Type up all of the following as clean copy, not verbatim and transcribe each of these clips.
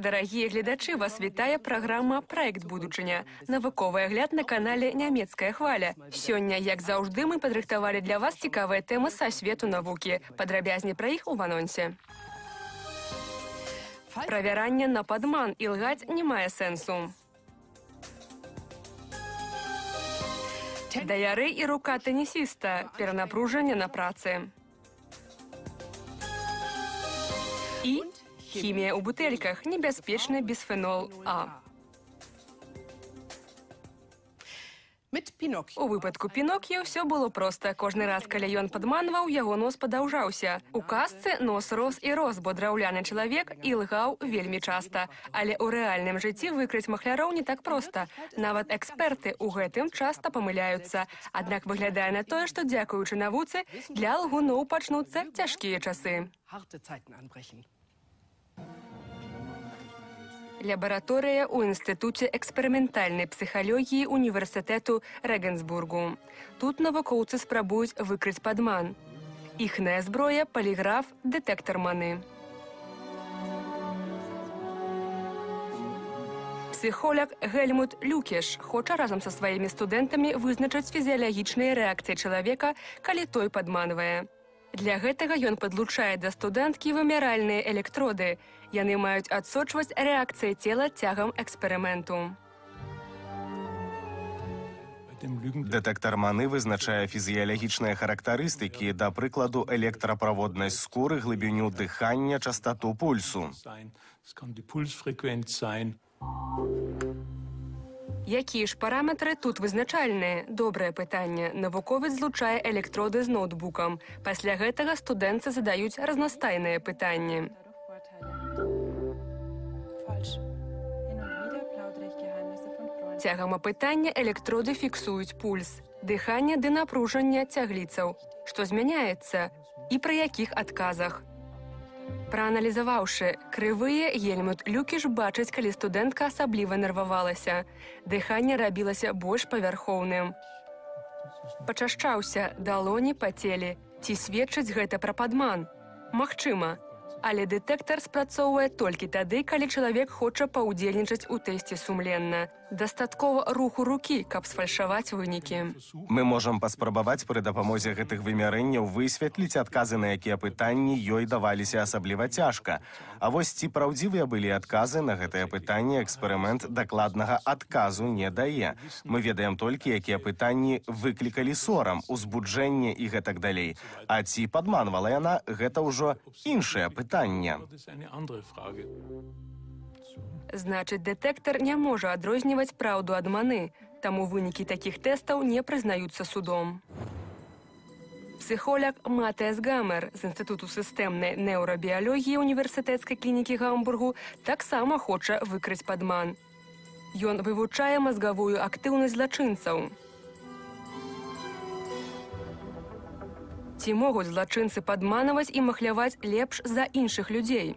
Дарагія гледачы, вас вітае праграма «Праект будучыня». Навуковы агляд на канале «Нямецкая хваля». Сёння, як заўжды, мы падрыхтавалі для вас цікавыя тэмы са свету навукі. Падрабязней пра іх у анонсе. Правяранне на падман і лгаць не мае сэнсу. Даяры і рука тэнісіста. Перанапружанне на працы. І хімія ў бутэльках. Небяспечны бісфенол А. У выпадку Пінокія ўсё было проста. Кожны раз, калі ён падманваў, яго нос падаўжаўся. У казцы нос рос і рос, бо драўляны чалавек і лгаў вельмі часта. Але ў рэальным жыцці выкрыць махляроў не так проста. Нават эксперты ў гэтым часта памыляюцца. Аднак выглядае на тое, што дзякуючы навуцы, для лгуноў пачнуцца цяжкія часы. Лабараторыя ў Інстытуце эксперыментальнай псіхалогіі універсітэту Рэгенсбургу. Тут навукоўцы спрабуюць выкрыць падман. Іхная зброя – паліграф, дэтэктар маны. Псіхолог Гельмут Люкеш хоча разам са сваімі студэнтамі вызначыць фізіялагічныя рэакцыі чалавека, калі той падманвае. Для гэтага ён падлучае да студэнткі вымяральныя электроды. Яны маюць адсочваць рэакцыі цела цягам эксперыменту. Дэтэктар маны вызначае фізіялагічныя характарыстыкі, да прыкладу, электраправоднасць скуры, глыбіню дыхання, частату пульсу. Якія ж параметры тут вызначальныя? Добрае пытанне. Навуковец злучае электроды з ноутбукам. Пасля гэтага студэнты задаюць разнастайныя пытанні. Цягам апытання электроды фіксуюць пульс, дыханне ды напружанне цягліцаў. Што змяняецца? І пры якіх адказах? Прааналізаваўшы крывыя, Гельмут Люкеш бачыць, калі студэнтка асабліва нервавалася. Дыханне рабілася больш павярхоўным. Пачашчаўся, далоні пацелі. Ці сведчыць гэта пра падман? Магчыма. Але дэтэктар спрацоўвае толькі тады, калі чалавек хоча паўдзельнічаць у тэсце сумленна. Дастаткова руху рукі, каб сфальшаваць вынікі. Мы можам паспрабаваць пры дапамозе гэтых вымярэнняў высветліць адказы, на якія пытанні ёй даваліся асабліва цяжка. А вось ці праўдзівыя былі адказы на гэтае пытанне, эксперымент дакладнага адказу не дае. Мы ведаем толькі, якія пытанні выклікалі сорам, узбуджэнне і гэтак далей. А ці падманвала яна, гэта ўжо іншае пытанне. Значыць, дэтэктар не можа адрозніваць праўду ад маны, таму вынікі такіх тэстаў не прызнаюцца судом. Псіхолог Матыас Гамер з Інстытуту сістэмнай неўрабіялогіі універсітэцкай клінікі Гамбургу таксама хоча выкрыць падман. Ён вывучае мазгавую актыўнасць злачынцаў. Ці могуць злачынцы падманаваць і махляваць лепш за іншых людзей?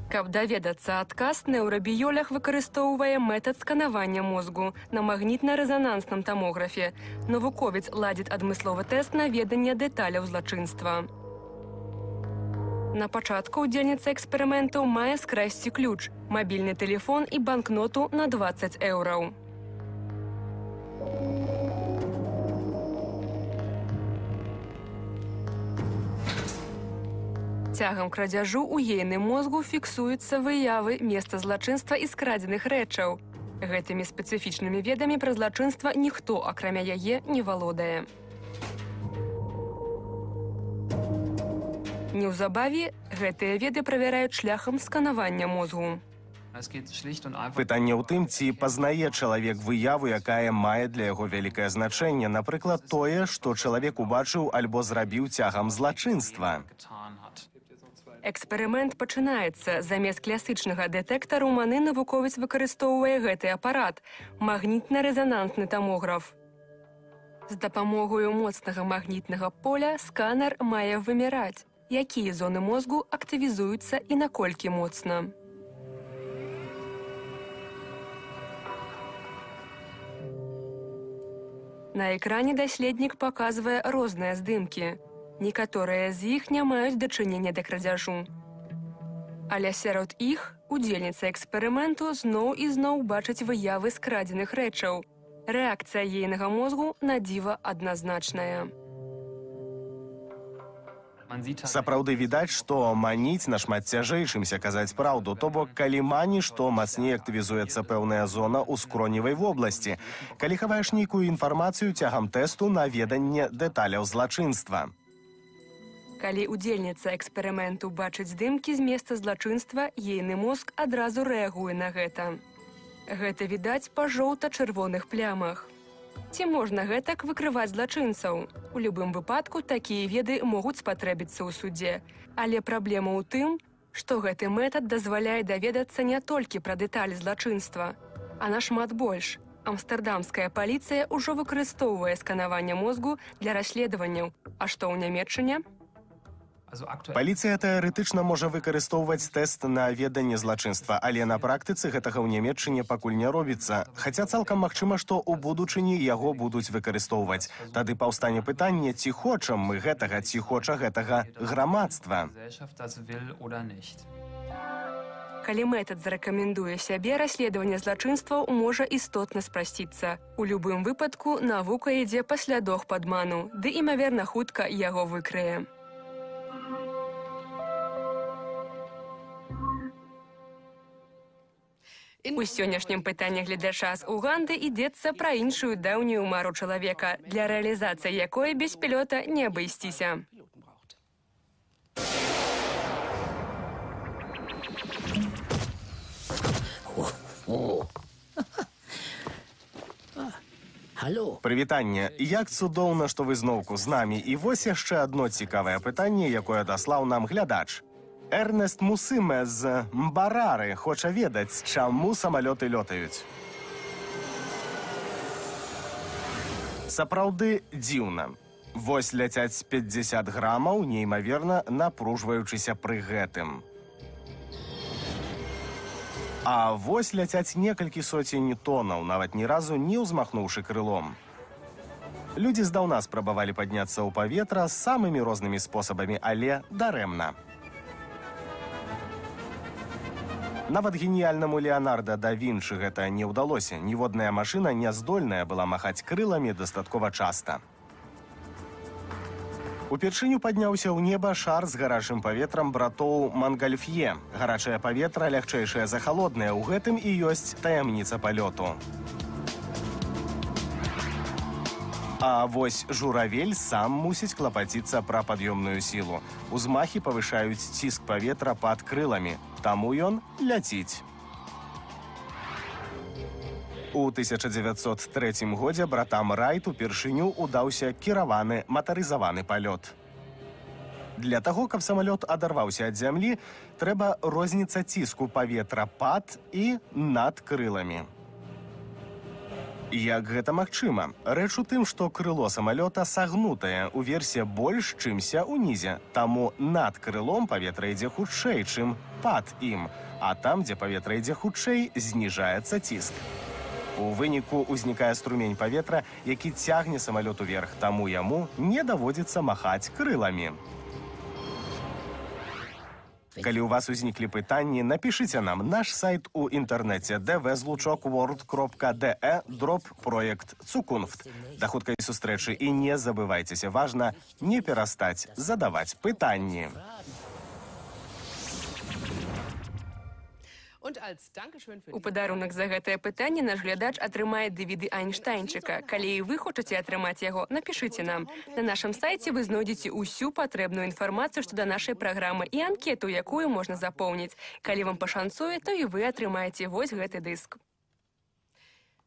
Каб даведацца адказ, неўрабіёлог выкарыстоўвае метад сканавання мозгу на магнітна-рэзанансным тамографе. Навуковец ладзіць адмысловы тэст на веданне дэталяў злачынства. На пачатку удзельніца эксперыменту мае скрасці ключ, мабільны тэлефон і банкноту на 20 еўраў. Цягам крадзяжу ў ейным мозгу фіксуюцца выявы месца злачынства і скрадзеных рэчаў. Гэтымі спецыфічнымі ведамі пра злачынства ніхто, акрамя яе, не валодае. Неўзабаве гэтыя веды правяраюць шляхам сканавання мозгу. Пытанне ў тым, ці пазнае чалавек выяву, якая мае для яго вялікае значэнне, напрыклад, тое, што чалавек убачыў альбо зрабіў цягам злачынства. Эксперымент пачынаецца. Замест класычнага дэтэктару маны навуковец выкарыстоўвае гэты апарат – магнітна-рэзанансны тамограф. З дапамогаю моцнага магнітнага поля сканер мае вымяраць, якія зоны мозгу актывізуюцца і наколькі моцна. На экране даследнік паказвае розныя здымкі. Некаторыя з іх не маюць дачынення да крадзяжу. Але сярод іх удзельніца эксперыменту зноў і зноў бачыць выявы скрадзеных рэчаў. Рэакцыя ейнага мозгу на дзіва адназначная. Сапраўды відаць, што маніць нашмат цяжэй, чымся казаць праўду. То бок, калі маніш, то мацней актывізуецца пэўная зона ў скроневай вобласці. Калі хаваеш нейкую інфармацыю цягам тэсту на веданне дэталяў злачынства. Калі удзельніца эксперыменту бачыць здымкі з месца злачынства, ейны мозг адразу рэагуе на гэта. Гэта відаць па жоўта-чырвоных плямах. Ці можна гэтак выкрываць злачынцаў? У любым выпадку такія веды могуць спатрэбіцца ў судзе. Але праблема ў тым, што гэты метад дазваляе даведацца не толькі пра дэталі злачынства, а нашмат больш. Амстэрдамская паліцыя ўжо выкарыстоўвае сканаванне мозгу для расследаванняў. А што ў Нямецчыне? Паліцыя тэарэтычна можа выкарыстоўваць тэст на веданне злачынства, але на практыцы гэтага ў Нямецчыне пакуль не робіцца. Хаця цалкам магчыма, што ў будучыні яго будуць выкарыстоўваць. Тады паўстане пытанне, ці хочам мы гэтага, ці хоча гэтага грамадства. Калі метад зарэкамендуе сябе, расследаванне злачынстваў можа істотна спрасціцца. У любым выпадку навука ідзе па слядах падману, ды імаверна хутка яго выкрые. У сённяшнім пытанні гледача з Уганды ідзецца пра іншую даўнюю мару чалавека, для рэалізацыі якой без пілёта не абысціся. Прывітанне. Як цудоўна, што вы зноўку з намі. І вось яшчэ адно цікавае пытанне, якое даслаў нам глядач. Эрнест Мусыме з Мбарары хоча ведаць, чаму самалёты лётаюць. Сапраўды дзіўна. Вось ляцяць 50 грамаў, неймаверна напружваючыся пры гэтым. А вось ляцяць некалькі соцень тонаў, нават ні разу не ўзмахнуўшы крылом. Людзі здаўна спрабавалі падняцца ў паветра самымі рознымі спосабамі, але дарэмна. Нават геніяльнаму Леонардо да Вінчы гэта не ўдалося. Ніводная машына не здольная была махаць крыламі дастаткова часта. Упершыню падняўся ў неба шар з гарачым паветрам братоў Мангальфье. Гарачае паветра лягчэйшае за халоднае. У гэтым і ёсць таямніца палёту. А вось журавель сам мусіць клапаціцца пра пад'ёмную сілу. Узмахі павышаюць ціск паветра пад крыламі, таму ён ляціць. У 1903 годзе братам Райт упершыню ўдаўся кіраваны матарызаваны палёт. Для таго, каб самалёт адарваўся ад зямлі, трэба розніца ціску паветра пад і над крыламі. Як гэта магчыма? Рэч у тым, што крыло самалёта сагнутае, уверсе больш, чымся ўнізе. Таму над крылом паветра ідзе хутчэй, чым пад ім. А там, дзе паветра ідзе хутчэй, зніжаецца ціск. У выніку ўзнікае струмень паветра, які цягне самалёт уверх, таму яму не даводзіцца махаць крыламі. Калі ў вас узніклі пытанні, напішыце нам. Наш сайт у інтэрнэце dvzluczok.world.de/проект Цукунфт. Да хуткай сустрэчы і не забывайцеся, важна не перастаць задаваць пытанні. У падарунак за гэтае пытанне наш глядач атрымае DVD Айнштайнчыка. Калі і вы хочаце атрымаць яго, напішыце нам. На нашым сайце вы знойдзеце ўсю патрэбную інфармацыю што да нашай праграмы і анкету, якую можна запоўніць. Калі вам пашанцуе, то і вы атрымаеце вось гэты дыск.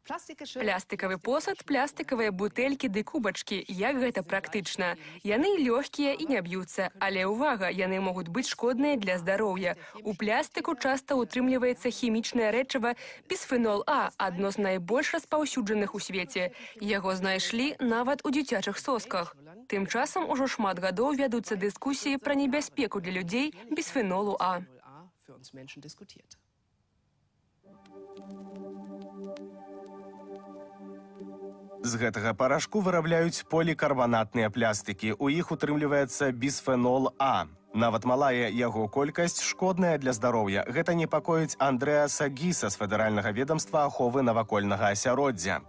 Пластыкавы посуд, пластыкавыя бутэлькі ды кубачкі. Як гэта практычна? Яны лёгкія і не б'юцца, але ўвага, яны могуць быць шкодныя для здароўя. У плястыку часта утрымліваецца хімічнае рэчыва бісфенол А, адно з найбольш распаўсюджаных у свеце. Яго знайшлі нават у дзіцячых сосках. Тым часам ужо шмат гадоў вядуцца дыскусіі пра небяспеку для людзей бісфенолу А. З гэтага парашку вырабляюць полікарбанатныя плястыкі. У іх утрымліваецца бісфенол А. Нават малая яго колькасць шкодная для здароўя. Гэта непакоіць Андрэаса Гіса з федэральнага ведамства аховы навакольнага асяроддзя.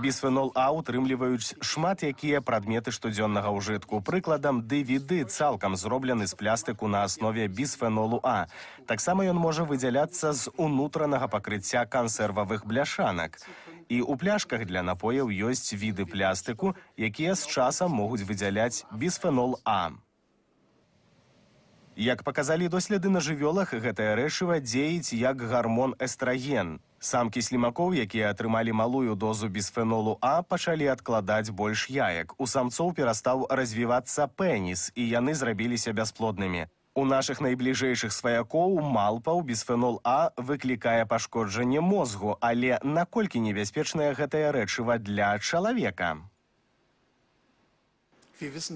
Бісфенол А утрымліваюць шмат якія прадметы штодзённага ўжытку. Прыкладам, DVD цалкам зроблены з пластыку на аснове бісфенолу А. Таксама ён можа выдзяляцца з унутранага пакрыцця кансервавых бляшанак. І ў пляшках для напояў ёсць віды плястыку, якія з часам могуць выдзяляць бісфенол А. Як паказалі доследы на жывёлах, гэтае рэчыва дзеіць як гармон эстраген. Самкі слімакоў, якія атрымалі малую дозу бісфенолу А, пачалі адкладаць больш яек. У самцоў перастаў развівацца пеніс, і яны зрабіліся бясплоднымі. У нашых найбліжэйшых сваякоў малпаў бісфенол А выклікае пашкоджанне мозгу, але наколькі небяспечная гэтая рэчыва для чалавека?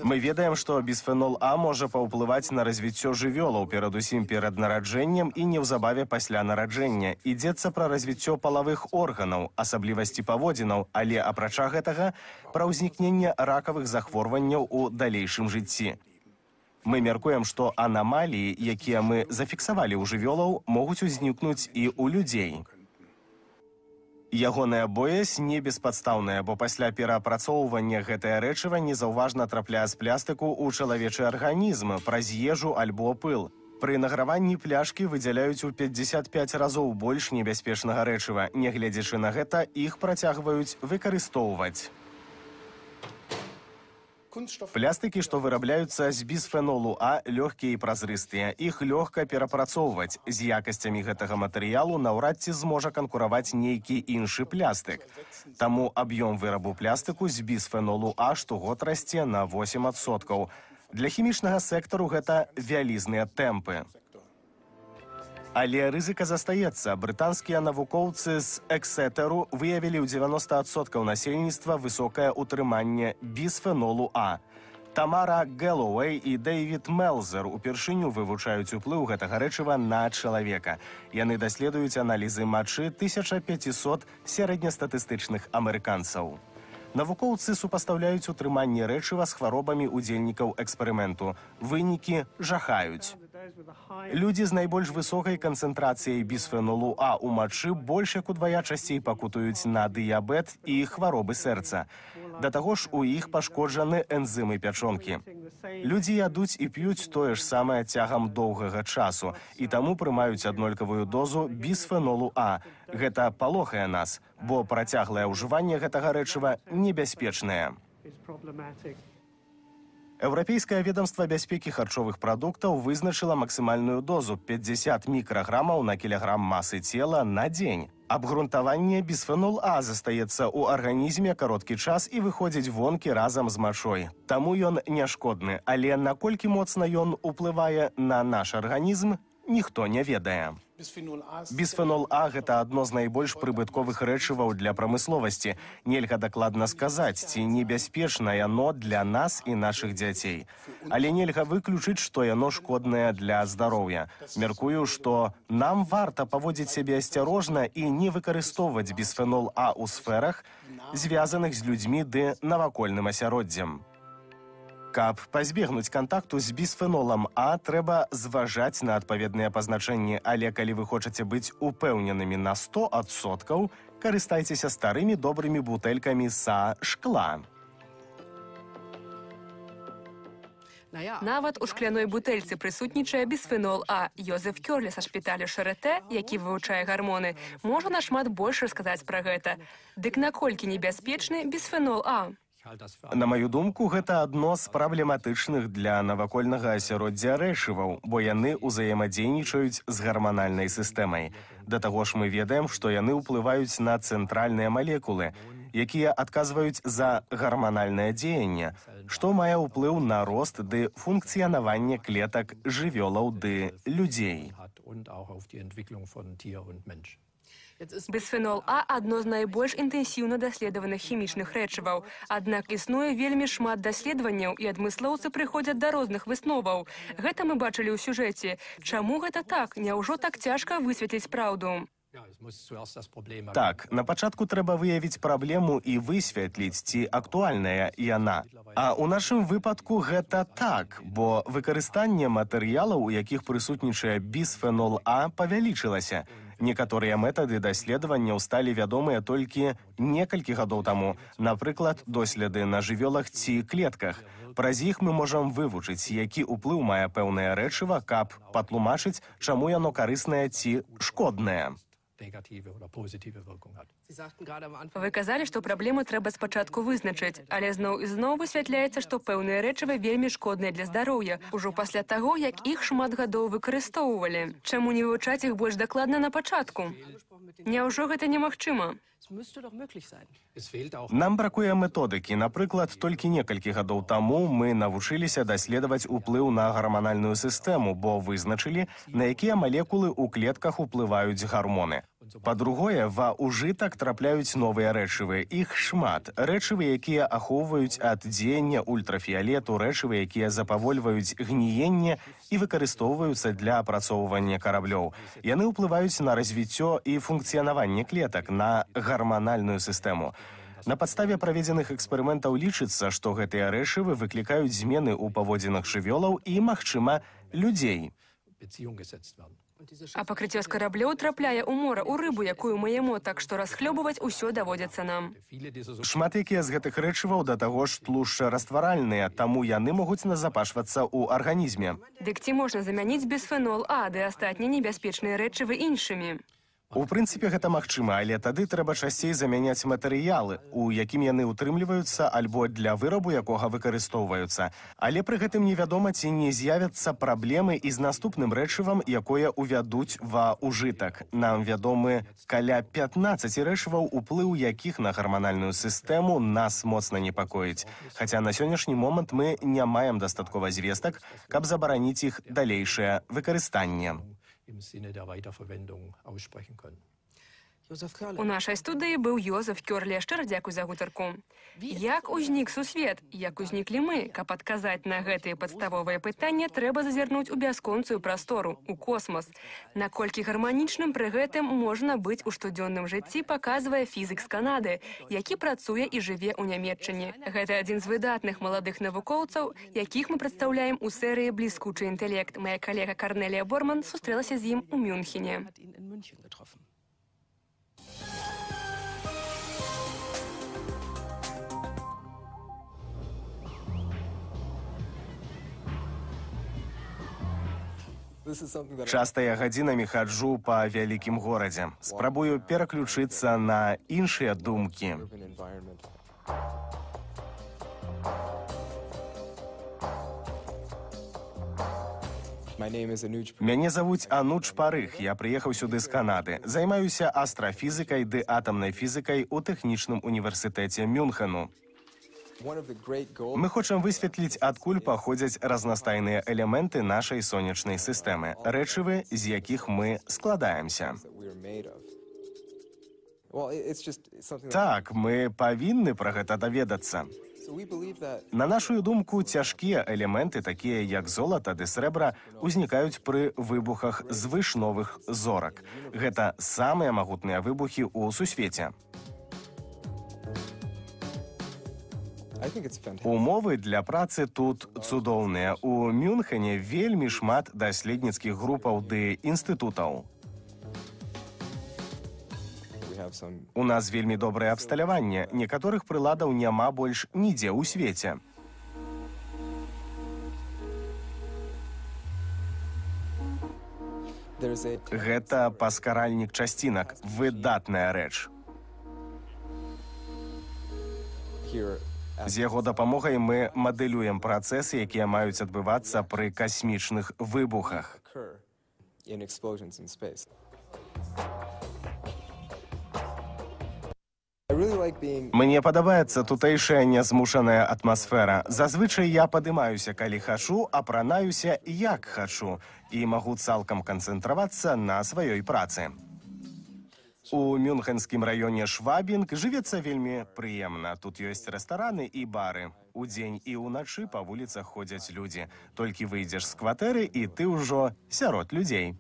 Мы ведаем, што бісфенол А можа паўплываць на развіццё жывёлаў, перадусім перад нараджэннем і неўзабаве пасля нараджэння. Ідзецца пра развіццё палавых органаў, асаблівасці паводзінаў, але апрача гэтага пра ўзнікненне ракавых захворванняў у далейшым жыцці. Мы мяркуем, што анамаліі, якія мы зафіксавалі ў жывёлаў, могуць узнікнуць і ў людзей. Ягоная боязь не беспадстаўная, бо пасля пераапрацоўвання гэтае рэчыва незаўважна трапляе з плястыку ў чалавечы арганізм праз ежу альбо пыл. Пры награванні пляшкі выдзяляюць у 55 разоў больш небяспечнага рэчыва. Нягледзячы на гэта, іх працягваюць выкарыстоўваць. Плястыкі, што вырабляюцца з бісфенолу А, лёгкія і празрыстыя. Іх лёгка перапрацоўваць. З якасцямі гэтага матэрыялу наўрад ці зможа канкураваць нейкі іншы плястык. Таму аб'ём вырабу плястыку з бісфенолу А штогод расце на 8%. Для хімічнага сектару гэта вялізныя тэмпы. Але рызыка застаецца. Брытанскія навукоўцы з Эксетэру выявілі ў 90% насельніцтва высокае ўтрыманне бісфенолу А. Тамара Гэллоуэй і Дэйвід Мелзер упершыню вывучаюць уплыў гэтага рэчыва на чалавека. Яны даследуюць аналізы мачы 1500 сярэднестатыстычных амерыканцаў. Навукоўцы супастаўляюць утрыманне рэчыва з хваробамі удзельнікаў эксперыменту. Вынікі жахаюць. Людзі з найбольш высокай канцэнтрацыяй бісфенолу А ў мачы больш як удвая часцей пакутуюць на дыябет і хваробы сэрца. Да таго ж у іх пашкоджаны энзымы пячонкі. Людзі ядуць і п'юць тое ж самае цягам доўгага часу і таму прымаюць аднолькавую дозу бісфенолу А. Гэта палохае нас, бо працяглае ўжыванне гэтага рэчыва небяспечнае. Еўрапейскае ведомства бяспекі харчовых прадуктаў вызначыла максімальную дозу 50 мікраграмаў на кілаграм масы цела на дзень. Абгрунтаванне бісфенол А застаецца ў арганізме кароткі час і выходзіць вонкі разам з мачой. Таму ён не шкодны, але наколькі моцна ён уплывае на наш арганізм, ніхто не ведае. Бісфенол А – гэта адно з найбольш прыбытковых рэчываў для прамысловасці. Нельга дакладна сказаць, ці небяспечнае яно для нас і нашых дзяцей. Але нельга выключыць, што яно шкоднае для здароўя. Мяркую, што нам варта паводзіць сябе асцярожна і не выкарыстоўваць бісфенол А ў сферах, звязаных з людзьмі ды навакольным асяроддзем. Каб пазбегнуць кантакту з бісфенолам А, трэба зважаць на адпаведныя пазначэнні, але калі вы хочаце быць упэўненымі на 100%, карыстайцеся старымі добрымі бутэлькамі са шкла. Нават у шкляной бутэльцы прысутнічае бісфенол А. Йозеф Кёрлі са шпіталю Шарэтэ, які вывучае гармоны, можа нашмат больш расказаць пра гэта. Дык наколькі небяспечны бісфенол А? На маю думку, гэта адно з праблематычных для навакольнага асяроддзя рэчываў, бо яны ўзаемадзейнічаюць з гарманальнай сістэмай. Да таго ж мы ведаем, што яны ўплываюць на цэнтральныя малекулы, якія адказваюць за гарманальнае дзеянне, што мае ўплыў на рост ды функцыянаванне клетак жывёлаў ды людзей. Бісфенол А – адно з найбольш інтэнсіўна даследаваных хімічных рэчываў. Аднак існуе вельмі шмат даследаванняў, і адмыслоўцы прыходзяць да розных высноваў. Гэта мы бачылі ў сюжэце. Чаму гэта так? Няўжо так цяжка высветліць праўду? Так, на пачатку трэба выявіць праблему і высветліць, ці актуальная яна. А ў нашым выпадку гэта так, бо выкарыстанне матэрыялаў, у якіх прысутнічае бісфенол А, павялічылася. Некаторыя метады даследаванняў сталі вядомыя толькі некалькі гадоў таму. Напрыклад, доследы на жывёлах ці клетках. Праз іх мы можам вывучыць, які ўплыў мае пэўнае рэчыва, каб патлумачыць, чаму яно карыснае ці шкоднае. Вы казалі, што праблему трэба спачатку вызначыць, але зноў і зноў высвятляецца, што пэўныя рэчывы вельмі шкодныя для здароўя, ужо пасля таго, як іх шмат гадоў выкарыстоўвалі. Чаму не вывучаць іх больш дакладна на пачатку? Няўжо гэта немагчыма? Нам бракуе методыкі. Напрыклад, толькі некалькі гадоў таму мы навучыліся даследаваць уплыў на гарманальную сістэму, бо вызначылі, на якія малекулы ў клетках уплываюць гармоны. Па-другое, ва ўжытак трапляюць новыя рэчывы. Іх шмат. Рэчывы, якія ахоўваюць ад дзеяння ультрафіялету, рэчывы, якія запавольваюць гніенне і выкарыстоўваюцца для апрацоўвання караблёў. Яны ўплываюць на развіццё і функцыянаванне клетак, на гарманальную сістэму. На падставе праведзеных эксперыментаў лічыцца, што гэтыя рэчывы выклікаюць змены ў паводзінах жывёлаў і, магчыма, людзей. А пакрыццё з караблёў трапляе ў мора, у рыбу, якую мы емо, так што расхлёбываць усё даводзіцца нам. Шмат якія з гэтых рэчываў да таго ж тлушчарастваральныя, таму яны могуць назапашвацца ў арганізме. Дык ці можна замяніць бісфенол А ды астатнія небяспечныя рэчывы іншымі? У прынцыпе, гэта магчыма, але тады трэба часцей замяняць матэрыялы, у якім яны ўтрымліваюцца альбо для вырабу якога выкарыстоўваюцца. Але пры гэтым невядома, ці не з'явяцца праблемы і з наступным рэчывам, якое ўвядуць ва ўжытак. Нам вядомы каля 15 рэчываў, уплыў якіх на гарманальную сістэму нас моцна непакоіць. Хаця на сённяшні момант мы не маем дастаткова звестак, каб забараніць іх далейшае выкарыстанне. У нашай студыі быў Йозеф Кёрле. Шчыра дзякуй за гутарку. Як узнік сусвет? Як узніклі мы? Каб адказаць на гэтыя падставовыя пытанні, трэба зазірнуць у бясконцую прастору, у космас. Наколькі гарманічным пры гэтым можна быць у штодзённым жыцці, паказвае фізік з Канады, які працуе і жыве ў Нямецчыне. Гэта адзін з выдатных маладых навукоўцаў, якіх мы прадстаўляем у серыі «Бліскучы інтэлект». Мая калега Карнелія Борман сустрэлася з ім у Мюнхене. Часта я гадзінамі хаджу па вялікім горадзе. Спрабую пераключыцца на іншыя думкі. Мяне завуць Ануч Парых. Я прыехаў сюды з Канады. Займаюся астрафізікай ды атамнай фізікай у тэхнічным універсітэце Мюнхену. Мы хочам высветліць, адкуль паходзяць разнастайныя элементы нашай сонечнай сістэмы, рэчывы, з якіх мы складаемся. Так, мы павінны пра гэта даведацца. На нашу думку, цяжкія элементы, такія як золата ды срэбра, узнікаюць пры выбухах звышновых зорак. Гэта самыя магутныя выбухі ў сусвеце. Умовы для працы тут цудоўныя. У Мюнхене вельмі шмат даследніцкіх групаў ды інстытутаў. У нас вельмі добрае абсталяванне. Некаторых прыладаў няма больш нідзе ў свеце. Гэта паскаральнік часцінак. Выдатная рэч. З яго дапамогай мы мадэлюем працэсы, якія маюць адбывацца пры касмічных выбухах. Мне падабаецца тутэйшая нязмушаная атмасфера. Зазвычай я падымаюся, калі хачу, апранаюся, як хачу, і магу цалкам канцэнтравацца на сваёй працы. У мюнхенскім раёне Швабінг жывецца вельмі прыемна. Тут ёсць рэстараны і бары. Удзень і ўначы па вуліцах ходзяць людзі. Толькі выйдзеш з кватэры, і ты ўжо сярод людзей.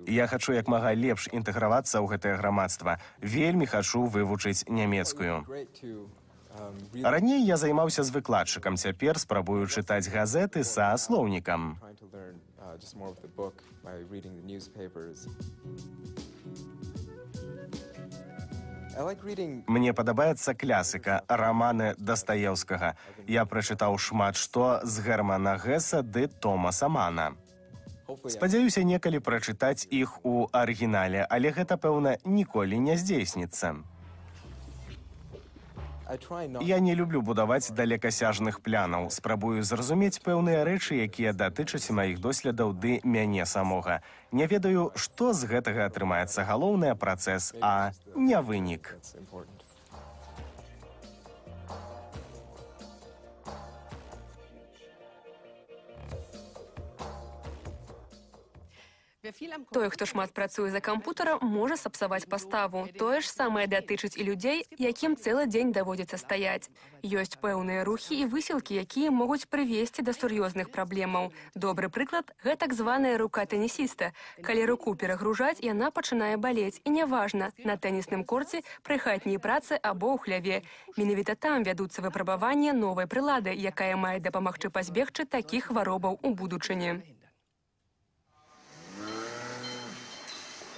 Я хачу як мага лепш інтэгравацца ў гэтае грамадства. Вельмі хачу вывучыць нямецкую. Раней я займаўся з выкладчыкам, цяпер спрабую чытаць газеты са слоўнікам. Мне падабаецца класіка, раманы Дастаеўскага. Я прачытаў шмат што з Германа Гесса ды Томаса Мана. Спадзяюся некалі прачытаць іх у арыгінале, але гэта, пэўна, ніколі не здзейсніцца. Я не люблю будаваць далекасяжных планаў. Спрабую зразумець пэўныя рэчы, якія датычаць маіх доследаў ды мяне самога. Не ведаю, што з гэтага атрымаецца. Галоўны працэс, а не вынік. Той, хто шмат працуе за кампутарам, можа сапсаваць паставу. Тое ж самае датычыць і людзей, якім цэлы дзень даводзіцца стаяць. Ёсць пэўныя рухі і высілкі, якія могуць прывесці да сур'ёзных праблемаў. Добры прыклад – гэта так званая рука тэнісіста. Калі руку перагружаць, яна пачынае балець. І няважна, на тэнісным корце, пры хатняй працы або ў хляве. Менавіта там вядуцца выпрабаванні новай прылады, якая мае дапамагчы пазбегчы такіх хваробаў у будучыні.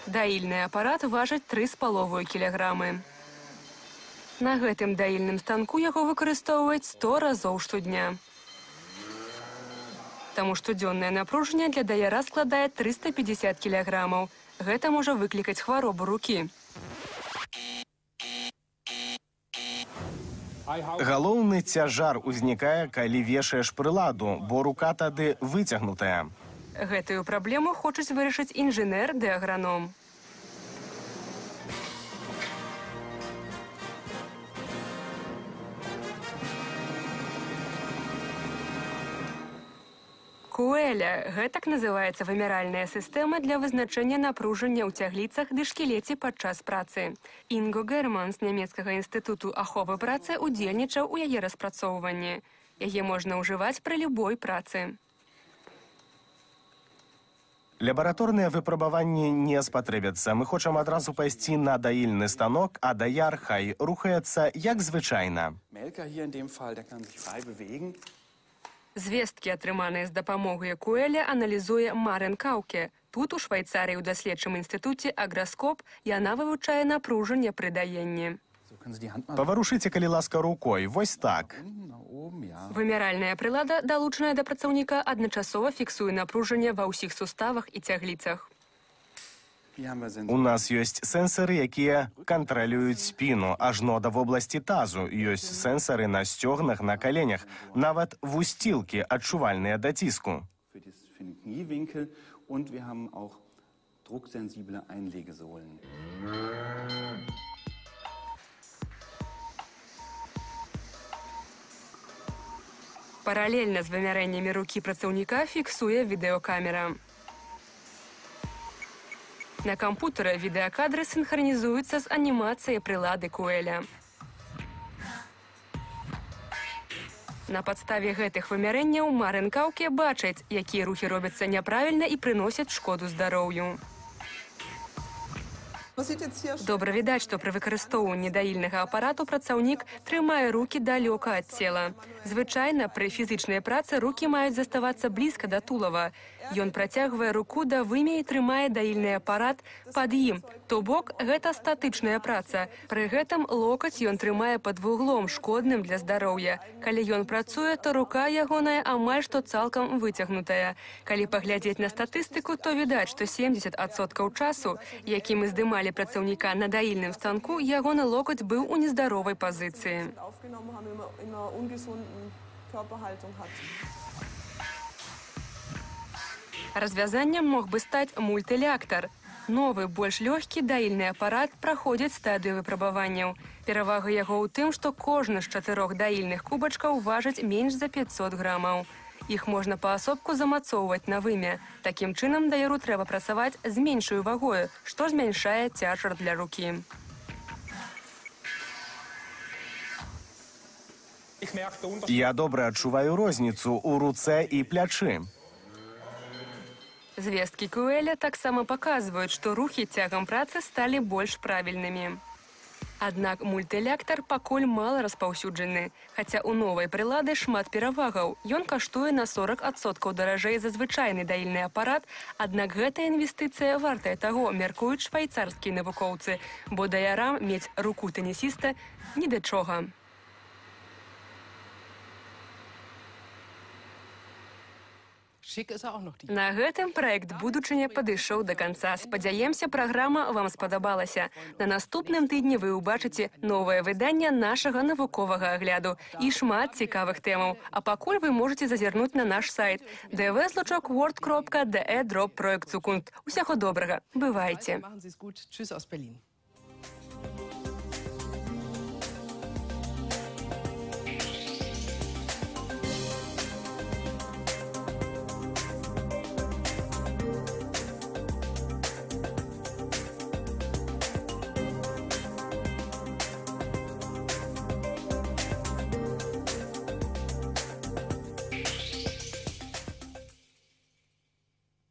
Даільны апарат важыць 3,5 кілаграмы. На гэтым даільным станку яго выкарыстоўваюць 100 разоў штодня. Таму штодзённае напружанне для даяра складае 350 кілаграмаў. Гэта можа выклікаць хваробу рукі. Галоўны цяжар узнікае, калі вешаеш прыладу, бо рука тады выцягнутая. Гэтую праблему хочуць вырашыць інжынер ды аграном. Куэля – гэтак называецца вымяральная сістэма для вызначэння напружання ў цягліцах ды шкілеце падчас працы. Інго Герман з нямецкага інстытуту аховы працы удзельнічаў у яе распрацоўванні. Яе можна ўжываць пры любой працы. Лабараторныя выпрабаванні не спатрэбяцца. Мы хочам адразу пайсці на даільны станок, а даяр хай рухаецца як звычайна. Звесткі, атрыманыя з дапамогай Куэля, аналізуе Марен Каўке. Тут, у Швайцарыі, у даследчым інстытуце «Аграскоп», яна вывучае напружанне пры даенні. Паварушыце, калі ласка, рукой. Вось так. Вымяральная прылада, далучаная да працаўніка, адначасова фіксуе напружанне ва ўсіх суставах і цягліцах. У нас ёсць сэнсары, якія кантралююць спіну, ажно да вобласці тазу. Ёсць сэнсары на сцёгнах, на каленях, нават вусцілкі, адчувальныя да ціску. Паралельна з вымярэннямі рукі працаўніка фіксуе відэакамера. На кампутары відэакадры синхронізуюцца з анімацыяй прылады Куэля. На падставе гэтых вымярэнняў Марен Каўке бачыць, якія рухі робяцца няправільна і прыносяць шкоду здароўю. Добра відаць, што пры выкарыстоўванні даільнага апарату працаўнік трымае рукі далёка ад цела. Звычайна, пры фізічнай працы рукі маюць заставацца блізка да тулава. Ён працягвае руку да вымя і трымае даільны апарат пад ім. То бок, гэта статычная праца. Пры гэтым локаць ён трымае пад вуглом, шкодным для здароўя. Калі ён працуе, то рука ягоная амаль што цалкам выцягнутая. Калі паглядзець на статыстыку, то відаць, што 70% часу, які мы здымалі працаўніка на даільным станку, ягоны локаць быў у нездаровай пазіцыі. Развязаннем мог бы стаць мультылектар. Новы, больш лёгкі даільны апарат праходзіць стадыю выпрабаванняў. Перавага яго ў тым, што кожны з 4 даільных кубачкаў важыць менш за 500 грамаў. Іх можна паасобку замацоўваць на вымя. Такім чынам даяру трэба працаваць з меншаю вагою, што змяншае цяжар для рукі. Я добра адчуваю розніцу ў руцэ і плячы. Звесткі QL таксама паказваюць, што рухі цягам працы сталі больш правільнымі. Аднак мультылектар пакуль мала распаўсюджаны. Хаця ў новай прылады шмат перавагаў. Ён каштуе на 40% даражэй за звычайны даільны апарат, аднак гэтая інвестыцыя вартая таго, мяркуюць швайцарскія навукоўцы, бо даярам мець руку тэнісіста ні да чога. На гэтым праект «Будучыня» падышоў да канца. Спадзяемся, праграма вам спадабалася. На наступным тыдні вы ўбачыце новае выданне нашага навуковага агляду і шмат цікавых тэмаў. А пакуль вы можаце зазірнуць на наш сайт dw.word.de/проект Zukunft. Усяго добрага. Бывайце.